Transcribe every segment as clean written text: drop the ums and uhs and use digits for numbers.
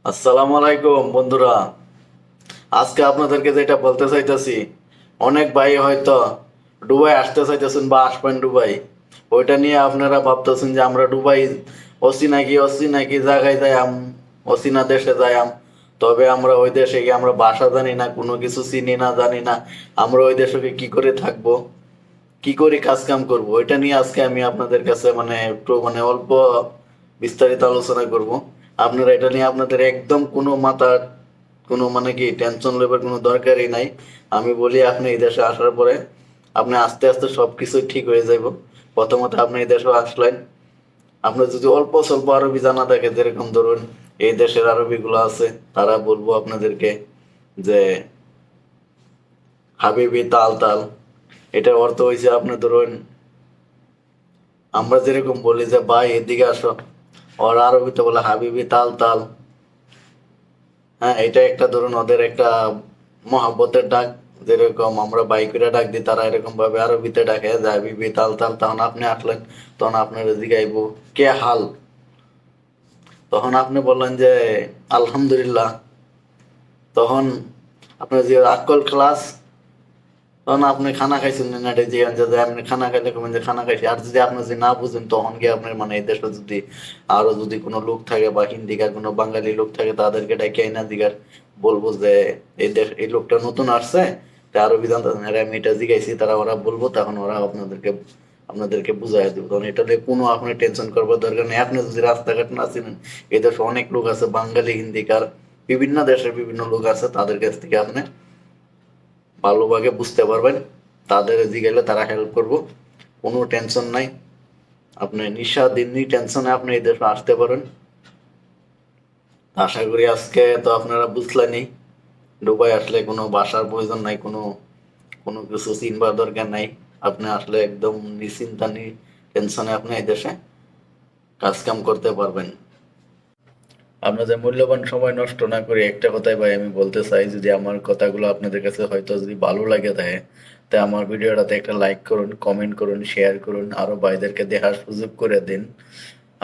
আসসালামু আলাইকুম বন্ধুরা। আজকে আপনাদেরকে যেটা বলতে চাইতেছি, অনেক ভাই হয়তো দুবাই আসতে চাইতেছেন বা আসবেন দুবাই। ওইটা নিয়ে আপনারা ভাবতেছেন যে আমরা দুবাই অচেনা কি জায়গায় যাইয়াম, অচেনা দেশে যাইয়াম। তবে আমরা ওই দেশে গিয়ে আমরা ভাষা জানি না, কোনো কিছু চিনি না, জানি না। আমরা ওই দেশে গিয়ে কি করে থাকবো, কি করে কাজ কাম করবো, ওইটা নিয়ে আজকে আমি আপনাদের কাছে একটু অল্প বিস্তারিত আলোচনা করব। আপনারা এটা নিয়ে আপনাদের একদম কোনো মাথার কোনো কি টেনশন লেবার কোনো দরকারই নাই। আমি বলি আপনি এই দেশে আসার পরে আপনি আস্তে আস্তে সবকিছু ঠিক হয়ে যাইব। প্রথমত আপনি এই দেশে আসলেন, আপনার যদি অল্প স্বল্প আরবি জানা থাকে, যেরকম ধরুন এই দেশের আরবি গুলো আছে, তারা বলবো আপনাদেরকে যে হাবিবি তাল তাল। এটার অর্থ হয়েছে আপনি ধরুন, আমরা যেরকম বলি যে ভাই এদিকে আসো, ওর আরবিতে বলে হাবিবি তাল তাল। হ্যাঁ, এটা একটা ধরুন ওদের একটা মহাব্বতের ডাক। যেরকম আমরা বাইকেরা ডাক দিই, তারা এরকম ভাবে আরবিতে ডাকে যে হাবিবি তাল তাল। তখন আপনি আসলেন, তখন আপনার জিগাইবো কে হাল। তখন আপনি বললেন যে আলহামদুলিল্লাহ। তখন আপনার যে আকল ক্লাস, তখন আপনি খানা খাইছেন না, এটা যে যে আপনি খানা খাইলে কবেন যে খানা খাইছি। আর যদি আপনি যদি না বুঝেন, তখন গিয়ে আপনার এই দেশে যদি আরো যদি কোনো লোক থাকে বা হিন্দিকার কোনো বাঙালি লোক থাকে, তাদেরকে ডাকে না দিগার বলবো যে এই দেশ এই লোকটা নতুন আসছে, তা আরো বিধান আমি এটা জিগাইছি, তারা ওরা বলবো, তখন ওরা আপনাদেরকে আপনাদেরকে বুঝাই দিব। তখন এটা নিয়ে কোনো আপনি টেনশন করবার দরকার নেই। আপনি যদি রাস্তাঘাট না চিনেন, এই দেশে অনেক লোক আছে বাঙালি হিন্দিকার, বিভিন্ন দেশের বিভিন্ন লোক আছে, তাদের কাছ থেকে আপনি ভালোভাবে বুঝতে পারবেন। তাদের জিগাইলে তারা হেল্প করবো, কোনো টেনশন নাই। আপনি নিঃস্বাদিনী টেনশনে আপনি এই দেশে আসতে পারেন। আশা করি আজকে তো আপনারা বুঝলেনই, দুবাই আসলে কোনো বাসার প্রয়োজন নাই, কোনো কোনো কিছু চিনবার দরকার নাই। আপনি আসলে একদম নিশ্চিন্তা টেনশনে আপনি এই দেশে কাজ কাম করতে পারবেন। আপনাদের মূল্যবান সময় নষ্ট না করে একটা কথাই ভাই আমি বলতে চাই, যদি আমার কথাগুলো আপনাদের কাছে হয়তো যদি ভালো লাগে থাকে, তা আমার ভিডিওটাতে একটা লাইক করুন, কমেন্ট করুন, শেয়ার করুন, আরো ভাইদেরকে দেখার সুযোগ করে দিন।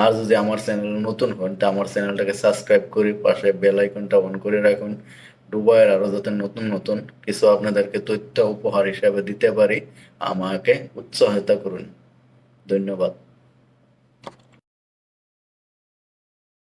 আর যদি আমার চ্যানেল নতুন হন, তা আমার চ্যানেলটাকে সাবস্ক্রাইব করে পাশে বেল আইকনটা অন করে রাখুন। দুবাইয়ের আরো যাতে নতুন নতুন কিছু আপনাদেরকে তথ্য উপহার হিসাবে দিতে পারি, আমাকে উৎসাহিত করুন। ধন্যবাদ।